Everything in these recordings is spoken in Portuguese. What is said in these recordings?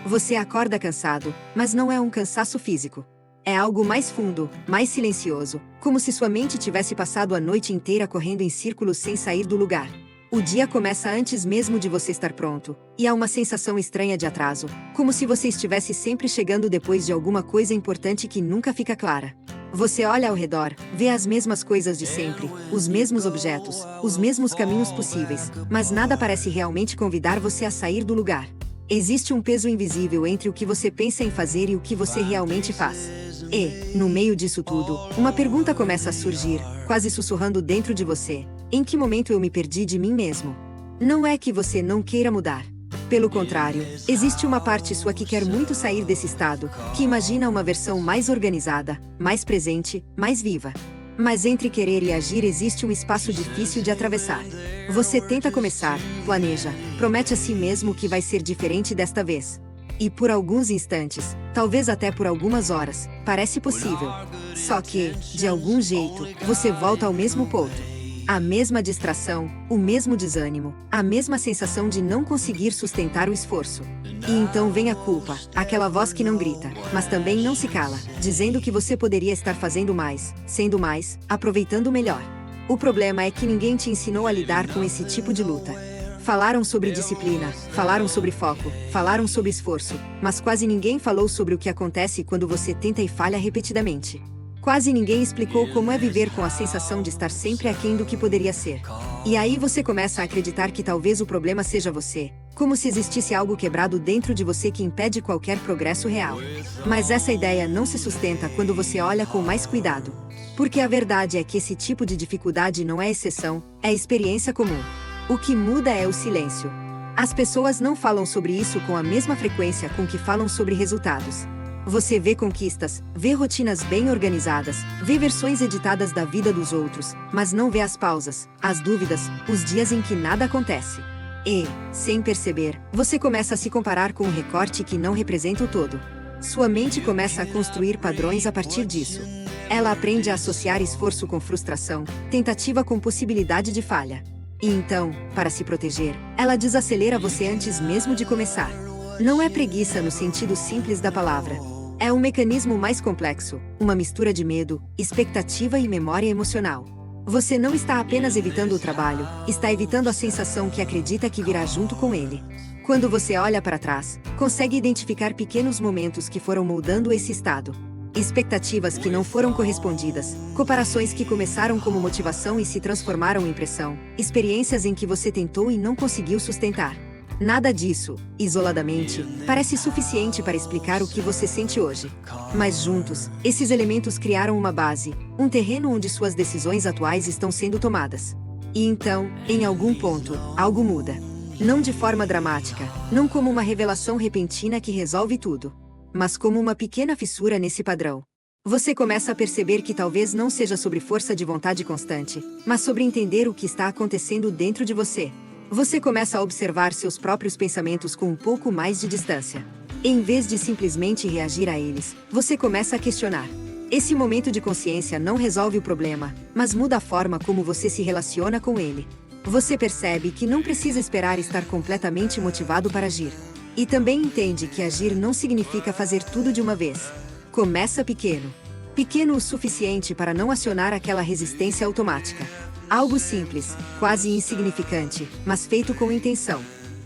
Você acorda cansado, mas não é um cansaço físico. É algo mais fundo, mais silencioso, como se sua mente tivesse passado a noite inteira correndo em círculos sem sair do lugar. O dia começa antes mesmo de você estar pronto, e há uma sensação estranha de atraso, como se você estivesse sempre chegando depois de alguma coisa importante que nunca fica clara. Você olha ao redor, vê as mesmas coisas de sempre, os mesmos objetos, os mesmos caminhos possíveis, mas nada parece realmente convidar você a sair do lugar. Existe um peso invisível entre o que você pensa em fazer e o que você realmente faz. E, no meio disso tudo, uma pergunta começa a surgir, quase sussurrando dentro de você: em que momento eu me perdi de mim mesmo? Não é que você não queira mudar. Pelo contrário, existe uma parte sua que quer muito sair desse estado, que imagina uma versão mais organizada, mais presente, mais viva. Mas entre querer e agir existe um espaço difícil de atravessar. Você tenta começar, planeja, promete a si mesmo que vai ser diferente desta vez. E por alguns instantes, talvez até por algumas horas, parece possível. Só que, de algum jeito, você volta ao mesmo ponto. A mesma distração, o mesmo desânimo, a mesma sensação de não conseguir sustentar o esforço. E então vem a culpa, aquela voz que não grita, mas também não se cala, dizendo que você poderia estar fazendo mais, sendo mais, aproveitando melhor. O problema é que ninguém te ensinou a lidar com esse tipo de luta. Falaram sobre disciplina, falaram sobre foco, falaram sobre esforço, mas quase ninguém falou sobre o que acontece quando você tenta e falha repetidamente. Quase ninguém explicou como é viver com a sensação de estar sempre aquém do que poderia ser. E aí você começa a acreditar que talvez o problema seja você, como se existisse algo quebrado dentro de você que impede qualquer progresso real. Mas essa ideia não se sustenta quando você olha com mais cuidado. Porque a verdade é que esse tipo de dificuldade não é exceção, é experiência comum. O que muda é o silêncio. As pessoas não falam sobre isso com a mesma frequência com que falam sobre resultados. Você vê conquistas, vê rotinas bem organizadas, vê versões editadas da vida dos outros, mas não vê as pausas, as dúvidas, os dias em que nada acontece. E, sem perceber, você começa a se comparar com um recorte que não representa o todo. Sua mente começa a construir padrões a partir disso. Ela aprende a associar esforço com frustração, tentativa com possibilidade de falha. E então, para se proteger, ela desacelera você antes mesmo de começar. Não é preguiça no sentido simples da palavra. É um mecanismo mais complexo, uma mistura de medo, expectativa e memória emocional. Você não está apenas evitando o trabalho, está evitando a sensação que acredita que virá junto com ele. Quando você olha para trás, consegue identificar pequenos momentos que foram moldando esse estado. Expectativas que não foram correspondidas, comparações que começaram como motivação e se transformaram em pressão, experiências em que você tentou e não conseguiu sustentar. Nada disso, isoladamente, parece suficiente para explicar o que você sente hoje. Mas juntos, esses elementos criaram uma base, um terreno onde suas decisões atuais estão sendo tomadas. E então, em algum ponto, algo muda. Não de forma dramática, não como uma revelação repentina que resolve tudo, mas como uma pequena fissura nesse padrão. Você começa a perceber que talvez não seja sobre força de vontade constante, mas sobre entender o que está acontecendo dentro de você. Você começa a observar seus próprios pensamentos com um pouco mais de distância. Em vez de simplesmente reagir a eles, você começa a questionar. Esse momento de consciência não resolve o problema, mas muda a forma como você se relaciona com ele. Você percebe que não precisa esperar estar completamente motivado para agir. E também entende que agir não significa fazer tudo de uma vez. Começa pequeno. Pequeno o suficiente para não acionar aquela resistência automática. Algo simples, quase insignificante, mas feito com intenção.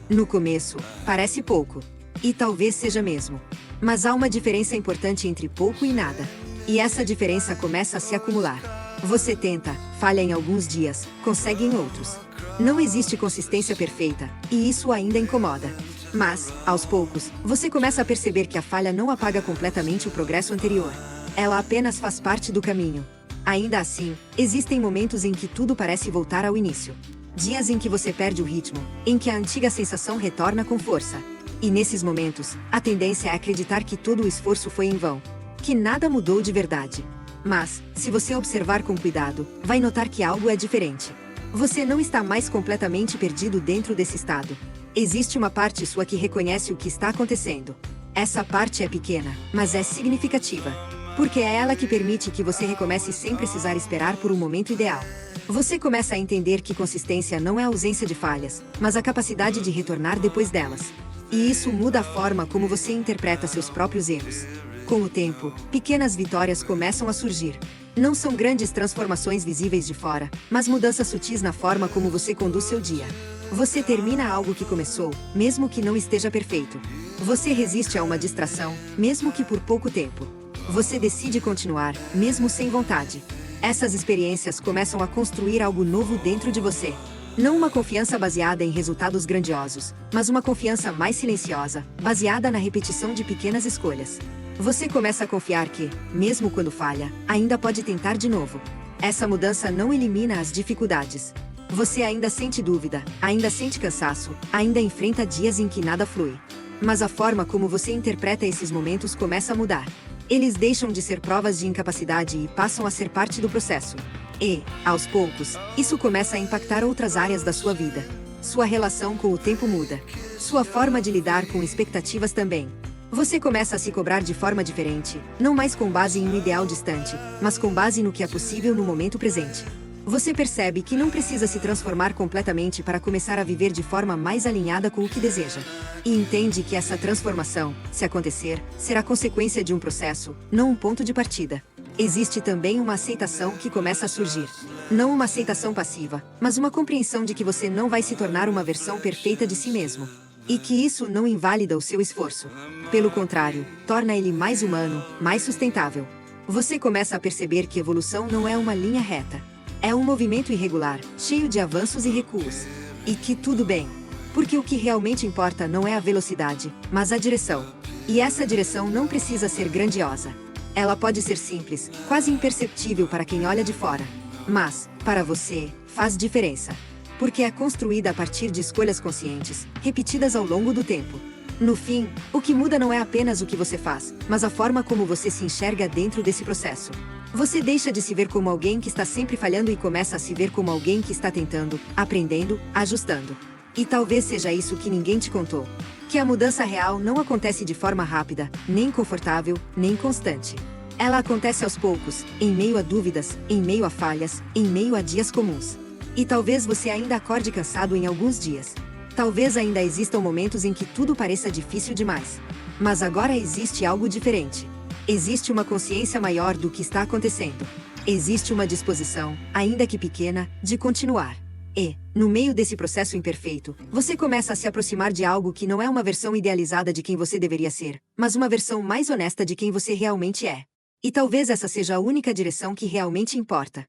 No começo, parece pouco. E talvez seja mesmo. Mas há uma diferença importante entre pouco e nada. E essa diferença começa a se acumular. Você tenta, falha em alguns dias, consegue em outros. Não existe consistência perfeita, e isso ainda incomoda. Mas, aos poucos, você começa a perceber que a falha não apaga completamente o progresso anterior. Ela apenas faz parte do caminho. Ainda assim, existem momentos em que tudo parece voltar ao início. Dias em que você perde o ritmo, em que a antiga sensação retorna com força. E nesses momentos, a tendência é acreditar que todo o esforço foi em vão, que nada mudou de verdade. Mas, se você observar com cuidado, vai notar que algo é diferente. Você não está mais completamente perdido dentro desse estado. Existe uma parte sua que reconhece o que está acontecendo. Essa parte é pequena, mas é significativa. Porque é ela que permite que você recomece sem precisar esperar por um momento ideal. Você começa a entender que consistência não é a ausência de falhas, mas a capacidade de retornar depois delas. E isso muda a forma como você interpreta seus próprios erros. Com o tempo, pequenas vitórias começam a surgir. Não são grandes transformações visíveis de fora, mas mudanças sutis na forma como você conduz seu dia. Você termina algo que começou, mesmo que não esteja perfeito. Você resiste a uma distração, mesmo que por pouco tempo. Você decide continuar, mesmo sem vontade. Essas experiências começam a construir algo novo dentro de você. Não uma confiança baseada em resultados grandiosos, mas uma confiança mais silenciosa, baseada na repetição de pequenas escolhas. Você começa a confiar que, mesmo quando falha, ainda pode tentar de novo. Essa mudança não elimina as dificuldades. Você ainda sente dúvida, ainda sente cansaço, ainda enfrenta dias em que nada flui. Mas a forma como você interpreta esses momentos começa a mudar. Eles deixam de ser provas de incapacidade e passam a ser parte do processo. E, aos poucos, isso começa a impactar outras áreas da sua vida. Sua relação com o tempo muda. Sua forma de lidar com expectativas também. Você começa a se cobrar de forma diferente, não mais com base em um ideal distante, mas com base no que é possível no momento presente. Você percebe que não precisa se transformar completamente para começar a viver de forma mais alinhada com o que deseja. E entende que essa transformação, se acontecer, será consequência de um processo, não um ponto de partida. Existe também uma aceitação que começa a surgir. Não uma aceitação passiva, mas uma compreensão de que você não vai se tornar uma versão perfeita de si mesmo. E que isso não invalida o seu esforço. Pelo contrário, torna ele mais humano, mais sustentável. Você começa a perceber que evolução não é uma linha reta. É um movimento irregular, cheio de avanços e recuos. E que tudo bem. Porque o que realmente importa não é a velocidade, mas a direção. E essa direção não precisa ser grandiosa. Ela pode ser simples, quase imperceptível para quem olha de fora. Mas, para você, faz diferença. Porque é construída a partir de escolhas conscientes, repetidas ao longo do tempo. No fim, o que muda não é apenas o que você faz, mas a forma como você se enxerga dentro desse processo. Você deixa de se ver como alguém que está sempre falhando e começa a se ver como alguém que está tentando, aprendendo, ajustando. E talvez seja isso que ninguém te contou. Que a mudança real não acontece de forma rápida, nem confortável, nem constante. Ela acontece aos poucos, em meio a dúvidas, em meio a falhas, em meio a dias comuns. E talvez você ainda acorde cansado em alguns dias. Talvez ainda existam momentos em que tudo pareça difícil demais. Mas agora existe algo diferente. Existe uma consciência maior do que está acontecendo. Existe uma disposição, ainda que pequena, de continuar. E, no meio desse processo imperfeito, você começa a se aproximar de algo que não é uma versão idealizada de quem você deveria ser, mas uma versão mais honesta de quem você realmente é. E talvez essa seja a única direção que realmente importa.